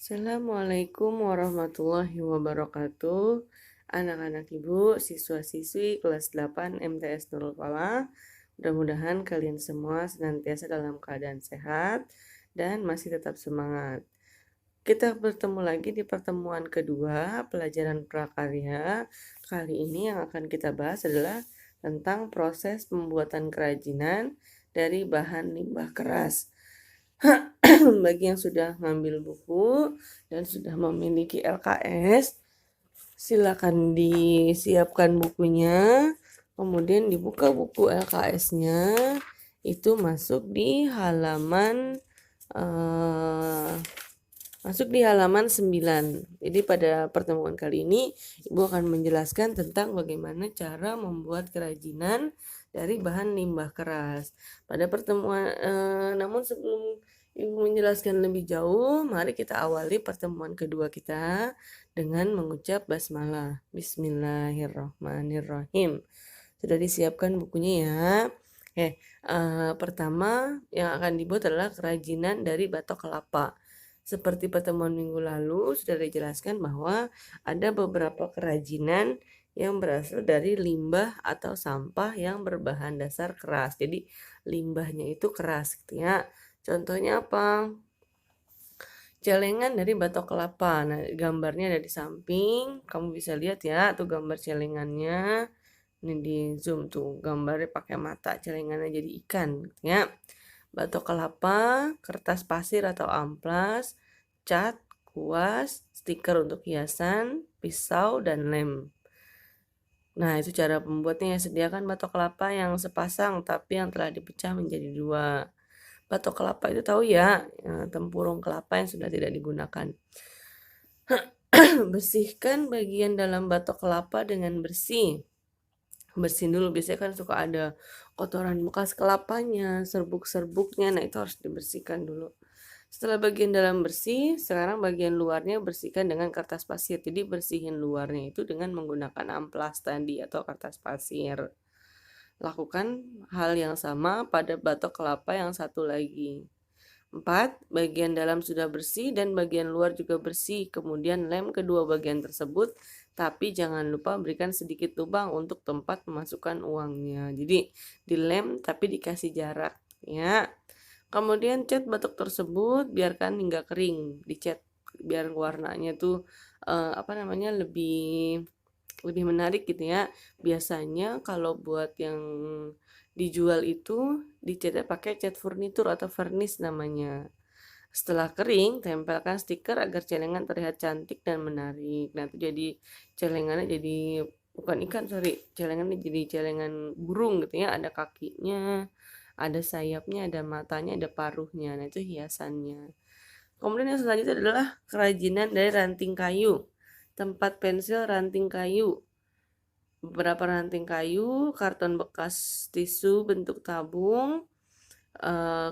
Assalamualaikum warahmatullahi wabarakatuh. Anak-anak ibu, siswa-siswi kelas 8 MTS Nurul Falah. Mudah-mudahan kalian semua senantiasa dalam keadaan sehat dan masih tetap semangat. Kita bertemu lagi di pertemuan kedua pelajaran prakarya. Kali ini yang akan kita bahas adalah tentang proses pembuatan kerajinan dari bahan limbah keras. Bagi yang sudah ngambil buku dan sudah memiliki LKS, silakan disiapkan bukunya, kemudian dibuka buku LKS-nya, itu masuk di halaman masuk di halaman 9. Jadi pada pertemuan kali ini Ibu akan menjelaskan tentang bagaimana cara membuat kerajinan dari bahan limbah keras. Pada pertemuan namun sebelum Ibu menjelaskan lebih jauh, mari kita awali pertemuan kedua kita dengan mengucap basmalah. Bismillahirrahmanirrahim. Sudah disiapkan bukunya ya. Pertama yang akan dibuat adalah kerajinan dari batok kelapa. Seperti pertemuan minggu lalu sudah dijelaskan bahwa ada beberapa kerajinan yang berasal dari limbah atau sampah yang berbahan dasar keras. Jadi limbahnya itu keras gitu ya. Contohnya apa? Celengan dari batok kelapa. Nah, gambarnya ada di samping. Kamu bisa lihat ya, tuh gambar celengannya. Ini di zoom tuh, gambarnya pakai mata, celengannya jadi ikan gitu ya. Batok kelapa, kertas pasir atau amplas, cat, kuas, stiker untuk hiasan, pisau, dan lem. Nah, itu cara pembuatnya. Sediakan batok kelapa yang sepasang tapi yang telah dipecah menjadi dua. Batok kelapa itu tahu ya, tempurung kelapa yang sudah tidak digunakan. Bersihkan bagian dalam batok kelapa dengan bersih. Bersihin dulu, biasanya kan suka ada kotoran bekas kelapanya, serbuk-serbuknya, nah itu harus dibersihkan dulu. Setelah bagian dalam bersih, sekarang bagian luarnya bersihkan dengan kertas pasir. Jadi bersihin luarnya itu dengan menggunakan amplas tadi atau kertas pasir. Lakukan hal yang sama pada batok kelapa yang satu lagi. 4. Bagian dalam sudah bersih dan bagian luar juga bersih. Kemudian lem kedua bagian tersebut, tapi jangan lupa berikan sedikit lubang untuk tempat memasukkan uangnya. Jadi dilem tapi dikasih jarak ya. Kemudian cat batok tersebut biarkan hingga kering, dicat biar warnanya tuh lebih menarik gitu ya. Biasanya kalau buat yang dijual itu dicatnya pakai cat furnitur atau vernis namanya. Setelah kering, tempelkan stiker agar celengan terlihat cantik dan menarik. Nah, itu jadi celengannya jadi bukan ikan, sorry. Celengannya jadi celengan burung gitu ya. Ada kakinya, ada sayapnya, ada matanya, ada paruhnya. Nah, itu hiasannya. Kemudian yang selanjutnya adalah kerajinan dari ranting kayu. Tempat pensil ranting kayu. Beberapa ranting kayu, karton bekas tisu bentuk tabung,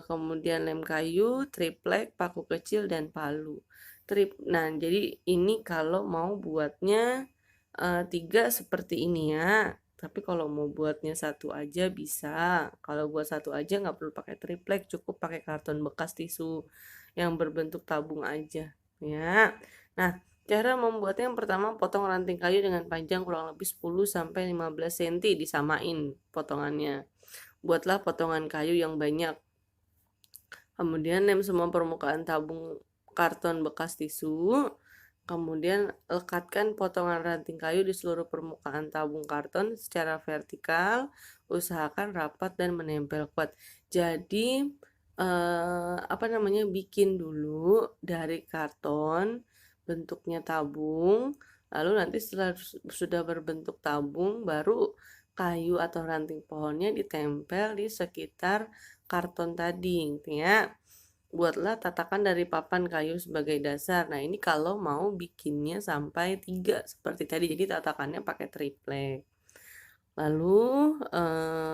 kemudian lem kayu, triplek, paku kecil, dan palu. Nah, jadi ini kalau mau buatnya 3 seperti ini ya. Tapi kalau mau buatnya satu aja bisa. Kalau buat satu aja nggak perlu pakai triplek, cukup pakai karton bekas tisu yang berbentuk tabung aja ya. Nah, cara membuatnya yang pertama potong ranting kayu dengan panjang kurang lebih 10-15 cm, disamain potongannya. Buatlah potongan kayu yang banyak. Kemudian lem semua permukaan tabung karton bekas tisu. Kemudian lekatkan potongan ranting kayu di seluruh permukaan tabung karton secara vertikal. Usahakan rapat dan menempel kuat. Jadi bikin dulu dari karton bentuknya tabung. Lalu nanti setelah sudah berbentuk tabung, baru kayu atau ranting pohonnya ditempel di sekitar karton tadi gitu ya. Buatlah tatakan dari papan kayu sebagai dasar. Nah, ini kalau mau bikinnya sampai 3 seperti tadi. Jadi tatakannya pakai triplek. Lalu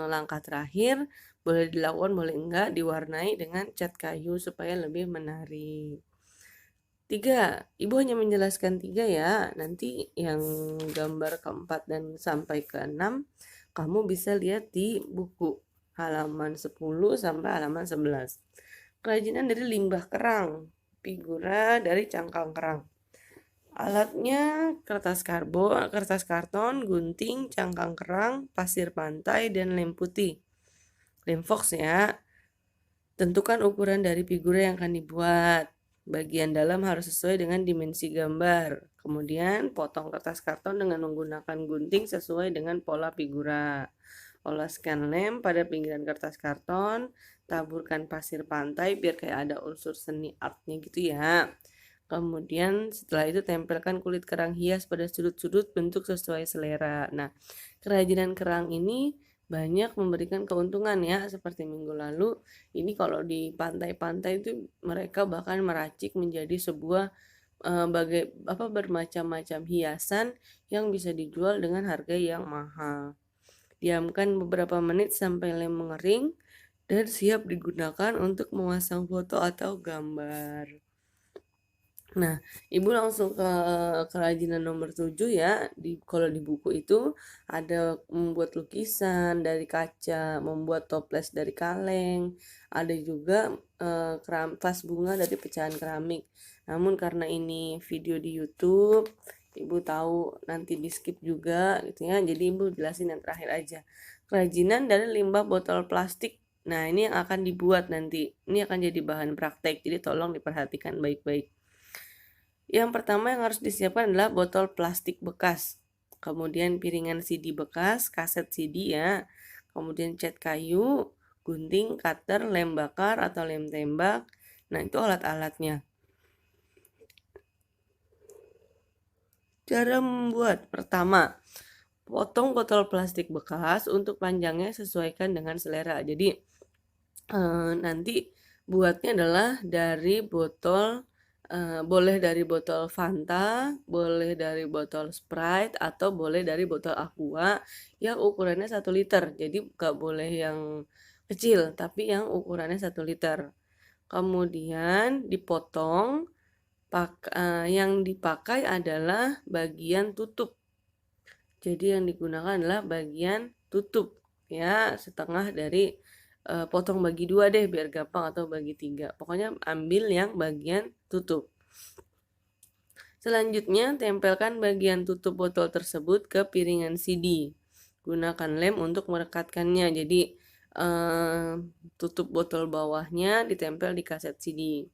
langkah terakhir boleh dilakukan, boleh enggak, diwarnai dengan cat kayu supaya lebih menarik. 3. Ibu hanya menjelaskan 3 ya. Nanti yang gambar keempat dan sampai ke-6 kamu bisa lihat di buku halaman 10 sampai halaman 11. Kerajinan dari limbah kerang. figura dari cangkang kerang. Alatnya kertas karton, gunting, cangkang kerang, pasir pantai, dan lem putih. Lem fox ya. Tentukan ukuran dari figura yang akan dibuat. Bagian dalam harus sesuai dengan dimensi gambar. Kemudian potong kertas karton dengan menggunakan gunting sesuai dengan pola figura. Oleskan lem pada pinggiran kertas karton, taburkan pasir pantai biar kayak ada unsur seni artnya gitu ya. Kemudian setelah itu tempelkan kulit kerang hias pada sudut-sudut bentuk sesuai selera. Nah, kerajinan kerang ini banyak memberikan keuntungan ya, seperti minggu lalu ini kalau di pantai-pantai itu mereka bahkan meracik menjadi sebuah bermacam-macam hiasan yang bisa dijual dengan harga yang mahal. Diamkan beberapa menit sampai lem mengering dan siap digunakan untuk memasang foto atau gambar. Nah, Ibu langsung ke kerajinan nomor 7 ya. Kalau di buku itu ada membuat lukisan dari kaca, membuat toples dari kaleng, ada juga vas bunga dari pecahan keramik. Namun karena ini video di YouTube, Ibu tahu nanti di skip juga gitu ya. Jadi Ibu jelasin yang terakhir aja. Kerajinan dari limbah botol plastik. Nah, ini yang akan dibuat nanti. Ini akan jadi bahan praktek. Jadi tolong diperhatikan baik-baik. Yang pertama yang harus disiapkan adalah botol plastik bekas, kemudian piringan CD bekas, kaset CD ya, kemudian cat kayu, gunting, cutter, lem bakar atau lem tembak. Nah, itu alat-alatnya. Cara membuat: pertama, potong botol plastik bekas untuk panjangnya sesuaikan dengan selera. Jadi nanti buatnya adalah dari botol boleh dari botol Fanta, boleh dari botol Sprite, atau boleh dari botol Aqua yang ukurannya 1 liter. Jadi nggak boleh yang kecil, tapi yang ukurannya 1 liter. Kemudian dipotong, yang dipakai adalah bagian tutup. Jadi yang digunakan adalah bagian tutup ya, setengah dari potong bagi 2 deh biar gampang, atau bagi 3. Pokoknya ambil yang bagian tutup. Selanjutnya, tempelkan bagian tutup botol tersebut ke piringan CD. Gunakan lem untuk merekatkannya. Jadi tutup botol bawahnya ditempel di kaset CD.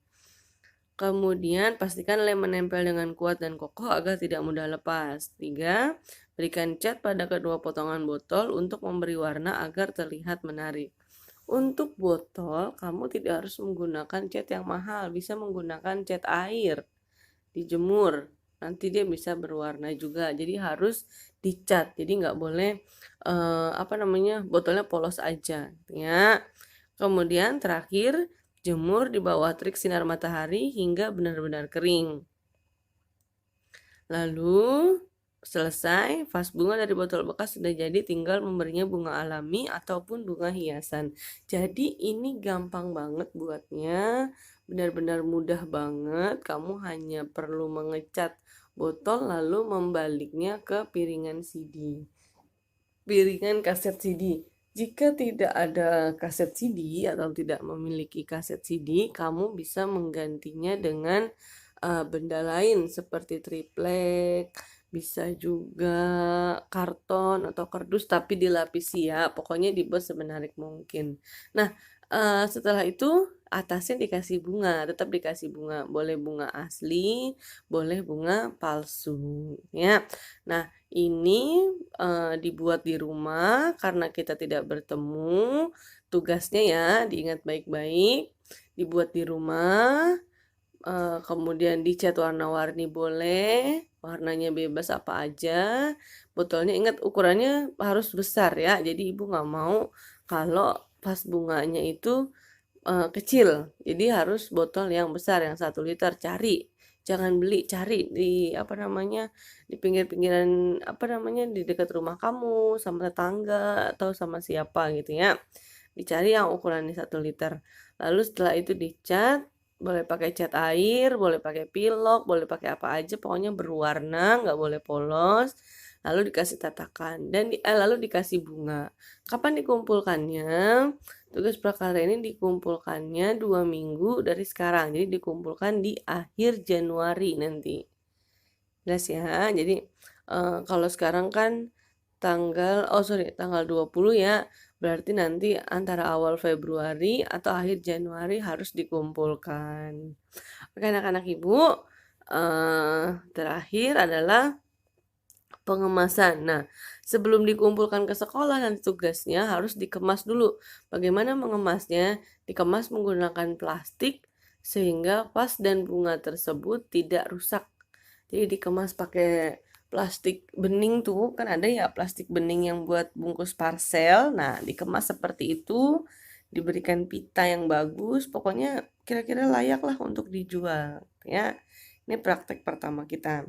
Kemudian pastikan lem menempel dengan kuat dan kokoh agar tidak mudah lepas. 3. Berikan cat pada kedua potongan botol untuk memberi warna agar terlihat menarik. Untuk botol, kamu tidak harus menggunakan cat yang mahal, bisa menggunakan cat air, dijemur, nanti dia bisa berwarna juga. Jadi harus dicat, jadi nggak boleh botolnya polos aja, ya. Kemudian terakhir, jemur di bawah terik sinar matahari hingga benar-benar kering. Lalu selesai, vas bunga dari botol bekas sudah jadi, tinggal memberinya bunga alami ataupun bunga hiasan. Jadi ini gampang banget buatnya, benar-benar mudah banget. Kamu hanya perlu mengecat botol lalu membaliknya ke piringan CD, piringan kaset CD. Jika tidak ada kaset CD atau tidak memiliki kaset CD, kamu bisa menggantinya dengan benda lain seperti triplek, bisa juga karton atau kardus tapi dilapisi ya. Pokoknya dibuat semenarik mungkin. Nah, setelah itu atasnya dikasih bunga, tetap dikasih bunga. Boleh bunga asli, boleh bunga palsu ya. Nah, ini dibuat di rumah karena kita tidak bertemu. Tugasnya ya diingat baik-baik. Dibuat di rumah. Kemudian dicat warna-warni boleh, warnanya bebas apa aja. Botolnya ingat ukurannya harus besar ya. Jadi Ibu nggak mau kalau vas bunganya itu kecil. Jadi harus botol yang besar, yang 1 liter. Cari, jangan beli, cari di di pinggir-pinggiran di dekat rumah kamu, sama tetangga atau sama siapa gitu ya. Dicari yang ukurannya 1 liter. Lalu setelah itu dicat. Boleh pakai cat air, boleh pakai pilok, boleh pakai apa aja, pokoknya berwarna, nggak boleh polos. lalu dikasih tatakan dan lalu dikasih bunga. Kapan dikumpulkannya? Tugas prakarya ini dikumpulkannya 2 minggu dari sekarang. Jadi dikumpulkan di akhir Januari nanti. Jelas ya? Jadi, kalau sekarang kan tanggal 20 ya, berarti nanti antara awal Februari atau akhir Januari harus dikumpulkan. Oke anak-anak Ibu, terakhir adalah pengemasan. Nah, sebelum dikumpulkan ke sekolah nanti tugasnya harus dikemas dulu. Bagaimana mengemasnya? Dikemas menggunakan plastik sehingga vas dan bunga tersebut tidak rusak. Jadi dikemas pakai plastik bening tuh, kan ada ya plastik bening yang buat bungkus parcel. Nah, dikemas seperti itu, diberikan pita yang bagus, pokoknya kira-kira layak lah untuk dijual ya. Ini praktek pertama kita.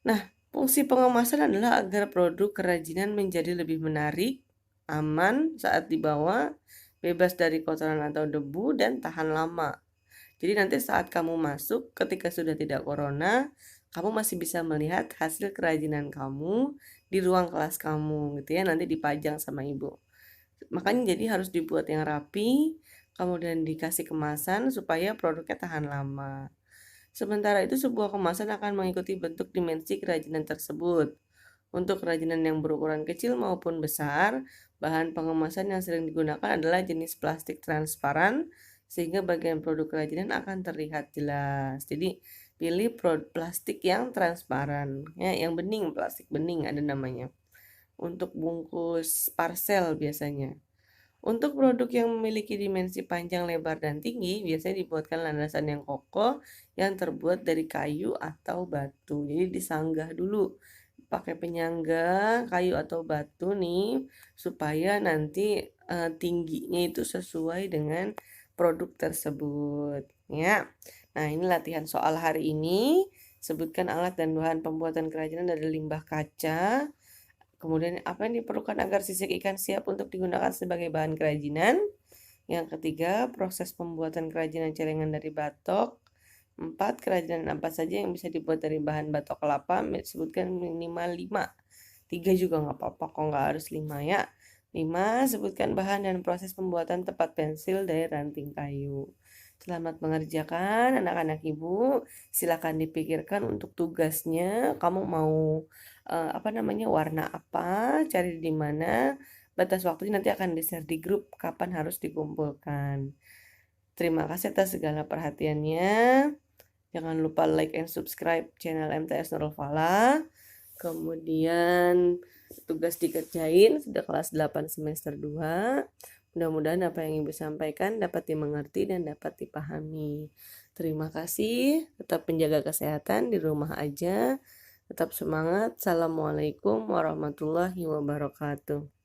Nah, fungsi pengemasan adalah agar produk kerajinan menjadi lebih menarik, aman saat dibawa, bebas dari kotoran atau debu, dan tahan lama. Jadi nanti saat kamu masuk, ketika sudah tidak corona, kamu masih bisa melihat hasil kerajinan kamu di ruang kelas kamu, gitu ya. Nanti dipajang sama ibu. Makanya jadi harus dibuat yang rapi, kemudian dikasih kemasan supaya produknya tahan lama. Sementara itu sebuah kemasan akan mengikuti bentuk dimensi kerajinan tersebut. Untuk kerajinan yang berukuran kecil maupun besar, bahan pengemasan yang sering digunakan adalah jenis plastik transparan, sehingga bagian produk kerajinan akan terlihat jelas. Jadi, pilih plastik yang transparan, ya, yang bening, plastik bening ada namanya. Untuk bungkus parcel biasanya. Untuk produk yang memiliki dimensi panjang, lebar, dan tinggi, biasanya dibuatkan landasan yang kokoh yang terbuat dari kayu atau batu. Jadi disanggah dulu pakai penyangga kayu atau batu nih, supaya nanti tingginya itu sesuai dengan produk tersebut. Ya, nah ini latihan soal hari ini. Sebutkan alat dan bahan pembuatan kerajinan dari limbah kaca. Kemudian apa yang diperlukan agar sisik ikan siap untuk digunakan sebagai bahan kerajinan? Yang ketiga, proses pembuatan kerajinan celengan dari batok. 4. Kerajinan apa saja yang bisa dibuat dari bahan batok kelapa? Sebutkan minimal 5. 3 juga nggak apa-apa, kok nggak harus 5 ya. 5. Sebutkan bahan dan proses pembuatan tempat pensil dari ranting kayu. Selamat mengerjakan anak-anak ibu. Silakan dipikirkan untuk tugasnya. Kamu mau warna apa, cari di mana, batas waktunya nanti akan di-share di grup kapan harus dikumpulkan. Terima kasih atas segala perhatiannya. Jangan lupa like and subscribe channel MTS Nurul Falah. Kemudian tugas dikerjain sudah kelas 8 semester 2. Mudah-mudahan apa yang Ibu sampaikan dapat dimengerti dan dapat dipahami. Terima kasih. Tetap menjaga kesehatan di rumah aja. Tetap semangat. Assalamualaikum warahmatullahi wabarakatuh.